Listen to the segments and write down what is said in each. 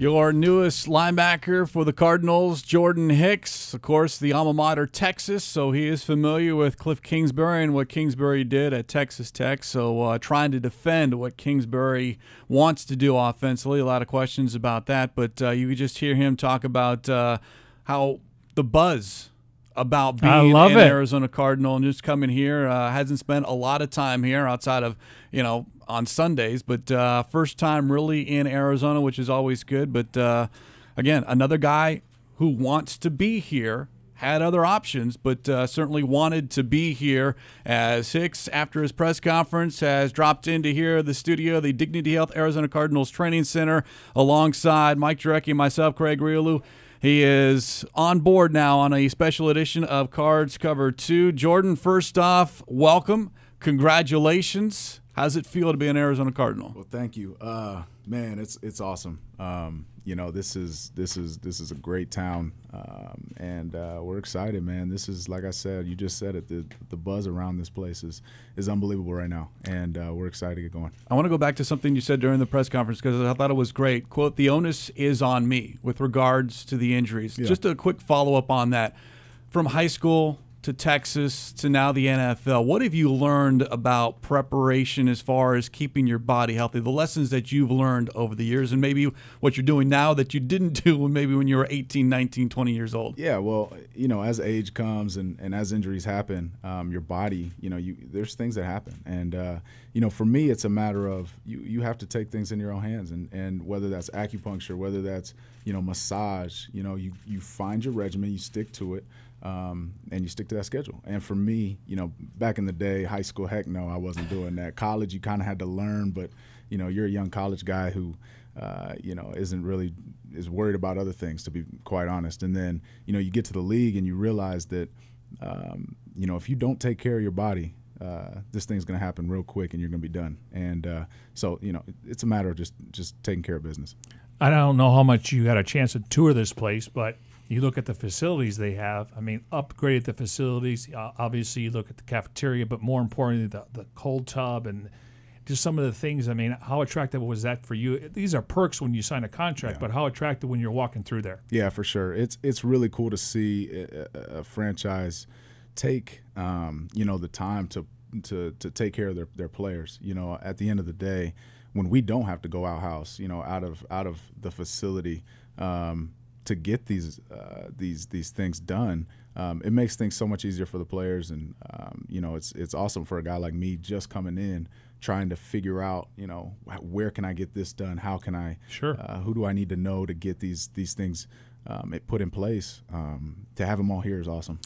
Your newest linebacker for the Cardinals, Jordan Hicks, of course, the alma mater, Texas, so he is familiar with Cliff Kingsbury and what Kingsbury did at Texas Tech, so trying to defend what Kingsbury wants to do offensively. A lot of questions about that, but you could just hear him talk about how the buzz about being an Arizona Cardinal and just coming here. Hasn't spent a lot of time here outside of, on Sundays, but first time really in Arizona, which is always good. But again, another guy who wants to be here, had other options, but certainly wanted to be here, as Hicks, after his press conference, has dropped into here, the studio, the Dignity Health Arizona Cardinals Training Center, alongside Mike Jurecki and myself, Craig Riolu. He is on board now on a special edition of Cards Cover 2. Jordan, first off, welcome. Congratulations. How's it feel to be an Arizona Cardinal? Well, thank you. Man, it's awesome. This is a great town, and we're excited, man. This is, like I said, you just said it, the buzz around this place is unbelievable right now, and we're excited to get going. I want to go back to something you said during the press conference because I thought it was great. Quote, "The onus is on me with regards to the injuries." Yeah. Just a quick follow-up on that. From high school to Texas to now the NFL, what have you learned about preparation as far as keeping your body healthy, the lessons that you've learned over the years, and maybe what you're doing now that you didn't do when you were 18, 19, 20 years old? Yeah, well, as age comes and as injuries happen, your body, there's things that happen. And, for me, it's a matter of you have to take things in your own hands. And whether that's acupuncture, whether that's, massage, you find your regimen, you stick to it. And you stick to that schedule. And for me, back in the day, high school, heck no, I wasn't doing that. College, you kind of had to learn, but, you're a young college guy who, is worried about other things, to be quite honest. And then, you get to the league and you realize that, if you don't take care of your body, this thing's going to happen real quick and you're going to be done. And so, it's a matter of just taking care of business. I don't know how much you got a chance to tour this place, but you look at the facilities they have. I mean, upgraded the facilities. Obviously, you look at the cafeteria, but more importantly, the cold tub and just some of the things. I mean, how attractive was that for you? These are perks when you sign a contract, but how attractive when you're walking through there? Yeah, for sure. It's really cool to see a franchise take the time to take care of their players. At the end of the day, when we don't have to go out of the facility. To get these things done, it makes things so much easier for the players, and it's awesome for a guy like me just coming in, trying to figure out where can I get this done, how can I, who do I need to know to get these things put in place. To have them all here is awesome.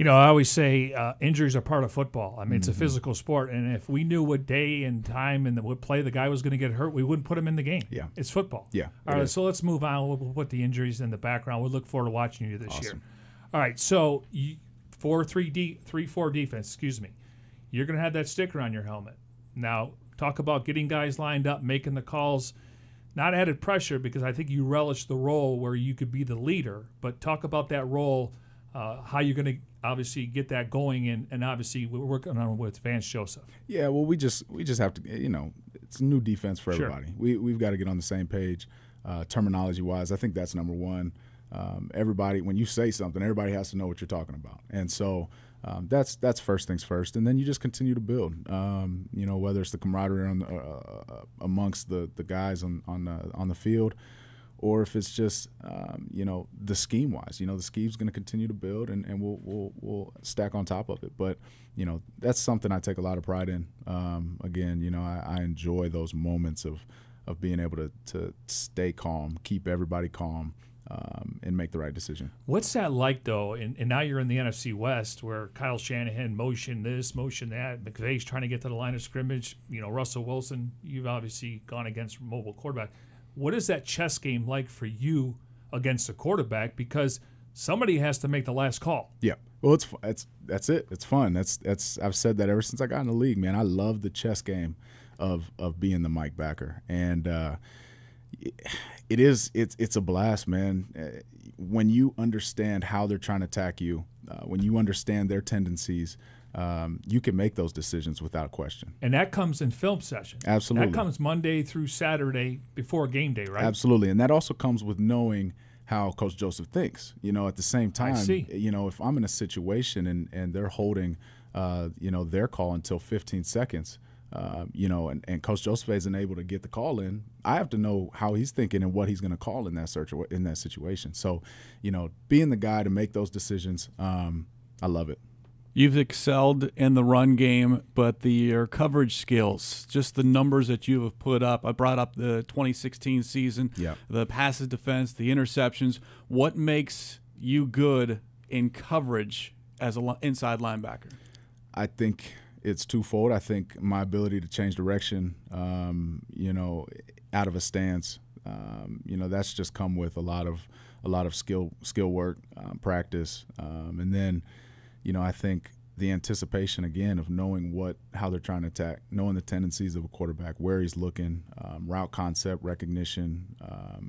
I always say injuries are part of football. I mean, it's a physical sport, and if we knew what day and time and what play the guy was going to get hurt, we wouldn't put him in the game. Yeah. It's football. Yeah. All right, so let's move on. We'll put the injuries in the background. We look forward to watching you this year. All right, so 4-3-4 defense, excuse me. You're going to have that sticker on your helmet. Now, talk about getting guys lined up, making the calls. Not added pressure because I think you relish the role where you could be the leader, but talk about that role, how you're going to obviously get that going, and obviously we're working on with Vance Joseph. Yeah, well, we just have to, it's a new defense for everybody. We've got to get on the same page, terminology-wise. I think that's number one. Everybody, when you say something, everybody has to know what you're talking about, and so that's first things first. And then you just continue to build. Whether it's the camaraderie amongst the guys on the field, or if it's just the scheme wise, the scheme's going to continue to build, and we'll stack on top of it. But that's something I take a lot of pride in. Again, I enjoy those moments of being able to stay calm, keep everybody calm, and make the right decision. What's that like though? And now you're in the NFC West, where Kyle Shanahan motion this, motion that. McVay's trying to get to the line of scrimmage. Russell Wilson, you've obviously gone against mobile quarterback. What is that chess game like for you against a quarterback? Because somebody has to make the last call. Yeah. Well, that's it. It's fun. I've said that ever since I got in the league, man. I love the chess game of being the Mike backer, and it's a blast, man. When you understand how they're trying to attack you, when you understand their tendencies, you can make those decisions without question. And that comes in film session. Absolutely. That comes Monday through Saturday before game day, right? Absolutely. And that also comes with knowing how Coach Joseph thinks. At the same time, if I'm in a situation and they're holding, their call until 15 seconds, and Coach Joseph isn't able to get the call in, I have to know how he's thinking and what he's going to call in that situation. So, being the guy to make those decisions, I love it. You've excelled in the run game, but your coverage skills, just the numbers that you have put up. I brought up the 2016 season, the passes defense, the interceptions. What makes you good in coverage as an inside linebacker? I think it's twofold. I think my ability to change direction, out of a stance, that's just come with a lot of skill work, practice, and then, I think the anticipation again of knowing how they're trying to attack, knowing the tendencies of a quarterback, where he's looking, route concept recognition.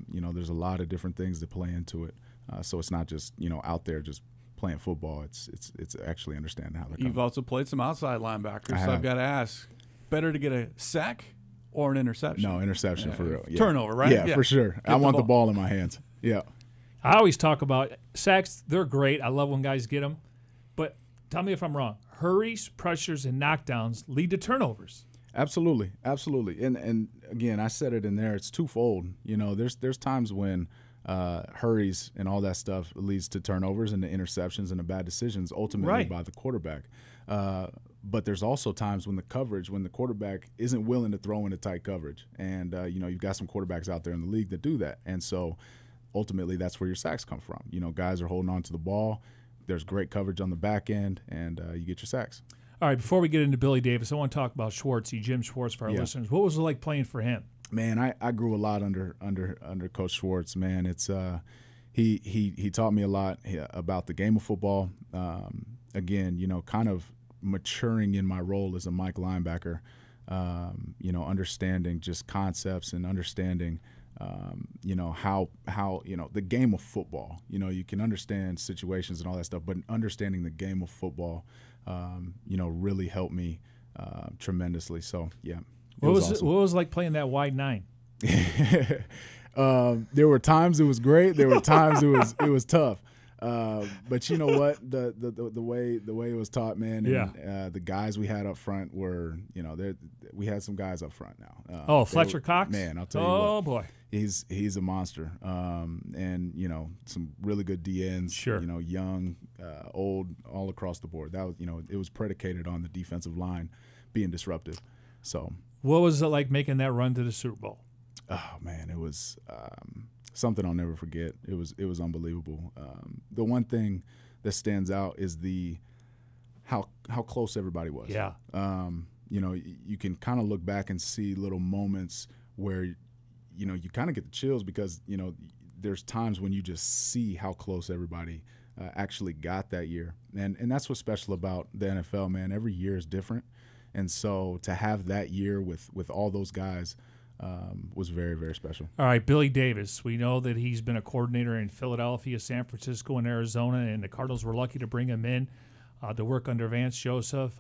There's a lot of different things that play into it. So it's not just out there just playing football. It's actually understanding how they're coming. You've also played some outside linebackers, so I've got to ask: better to get a sack or an interception? No, interception for real. Yeah. Turnover, right? Yeah, for sure. I want the ball in my hands. Yeah. I always talk about sacks. They're great. I love when guys get them. But tell me if I'm wrong. Hurries, pressures, and knockdowns lead to turnovers. Absolutely. And again, I said it in there. It's twofold. There's times when hurries and all that stuff leads to turnovers and the interceptions and the bad decisions ultimately by the quarterback. But there's also times when the quarterback isn't willing to throw into tight coverage. And, you've got some quarterbacks out there in the league that do that. And so ultimately that's where your sacks come from. Guys are holding on to the ball. There's great coverage on the back end, and you get your sacks. All right, before we get into Billy Davis, I want to talk about Schwartzy, Jim Schwartz, for our listeners. What was it like playing for him? Man, I grew a lot under Coach Schwartz. Man, it's he taught me a lot about the game of football. Again, kind of maturing in my role as a Mike linebacker. Understanding just concepts and understanding. How the game of football. You can understand situations and all that stuff, but understanding the game of football, really helped me tremendously. So yeah. What was it like playing that wide nine? There were times it was great. There were times it was tough. But you know what? The way it was taught, man. And, the guys we had up front were, we had some guys up front now. Fletcher Cox. Man, I'll tell you what. Oh boy, he's a monster. And some really good DNs. Sure. Young, old, all across the board. That was, it was predicated on the defensive line being disruptive. So. What was it like making that run to the Super Bowl? Oh man, it was something I'll never forget. It was unbelievable. The one thing that stands out is how close everybody was. Yeah. You can kind of look back and see little moments where you kind of get the chills because there's times when you just see how close everybody actually got that year, and that's what's special about the NFL, man. Every year is different. And so to have that year with all those guys was very, very special. All right, Billy Davis. We know that he's been a coordinator in Philadelphia, San Francisco, and Arizona, and the Cardinals were lucky to bring him in to work under Vance Joseph.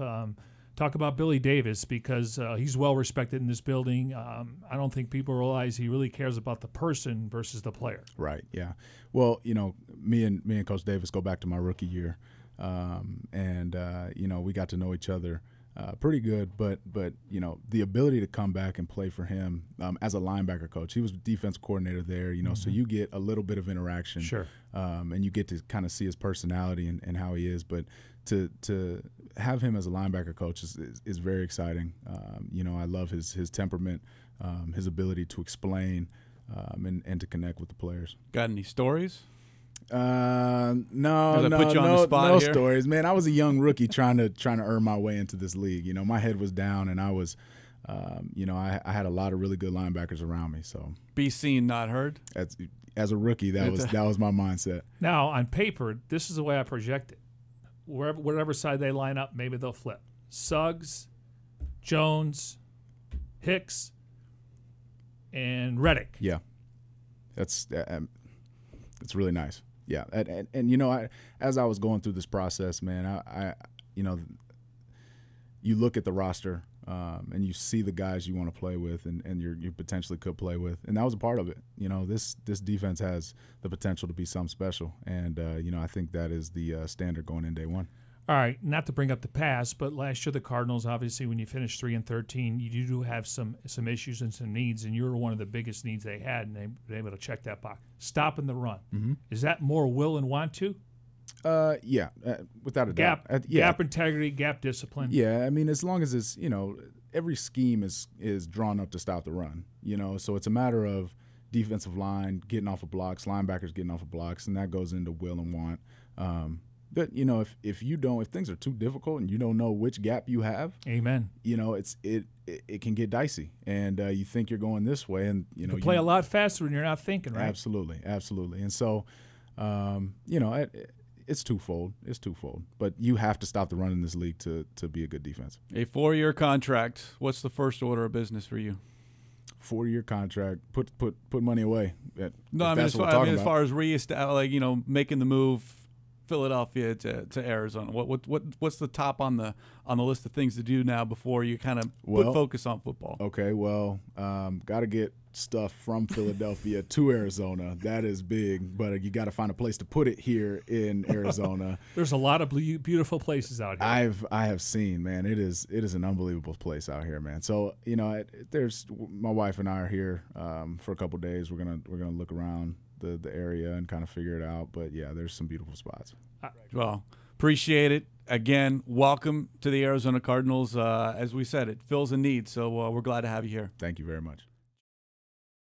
Talk about Billy Davis because he's well-respected in this building. I don't think people realize he really cares about the person versus the player. Right, yeah. Well, me and Coach Davis go back to my rookie year, and we got to know each other pretty good, but the ability to come back and play for him as a linebacker coach. He was defense coordinator there, so you get a little bit of interaction. Sure. And you get to kind of see his personality and how he is. But to have him as a linebacker coach is very exciting. I love his temperament, his ability to explain and to connect with the players. Got any stories? No stories, man. I was a young rookie trying to earn my way into this league. My head was down, and I was, I had a lot of really good linebackers around me. So be seen, not heard. As a rookie, that was my mindset. Now on paper, this is the way I project it. Whatever side they line up, maybe they'll flip. Suggs, Jones, Hicks, and Reddick. Yeah, it's really nice. Yeah, and I as I was going through this process, man, I you look at the roster and you see the guys you want to play with and you potentially could play with, and that was a part of it. You know, this defense has the potential to be something special, and you know, I think that is the standard going in day one. All right, not to bring up the past, but last year the Cardinals, obviously, when you finished 3-13, you do have some issues and some needs, and you were one of the biggest needs they had, and they were able to check that box. Stopping the run. Mm-hmm. Is that more will and want to? Yeah, without a doubt. Gap integrity, gap discipline. Yeah, I mean, as long as it's, you know, every scheme is drawn up to stop the run, you know, so it's a matter of defensive line getting off of blocks, linebackers getting off of blocks, and that goes into will and want. But you know, if things are too difficult and you don't know which gap you have, amen. You know, it can get dicey, and you think you're going this way, and you know, you play a lot faster when you're not thinking, right? Absolutely, and so, you know, it's twofold. It's twofold, but you have to stop the run in this league to be a good defense. A 4-year contract. What's the first order of business for you? 4-year contract. Put money away. No, I mean, as far as you know, making the move. Philadelphia to Arizona. What's the top on the list of things to do now before you kind of put focus on football? Okay, well, got to get stuff from Philadelphia to Arizona. That is big, but you got to find a place to put it here in Arizona. There's a lot of beautiful places out here. I have seen, man. It is an unbelievable place out here, man. So you know, there's my wife and I are here for a couple of days. We're gonna look around the area and kind of figure it out, but yeah, there's some beautiful spots. Well, appreciate it. Again, welcome to the Arizona Cardinals. As we said, it fills a need, so we're glad to have you here. Thank you very much.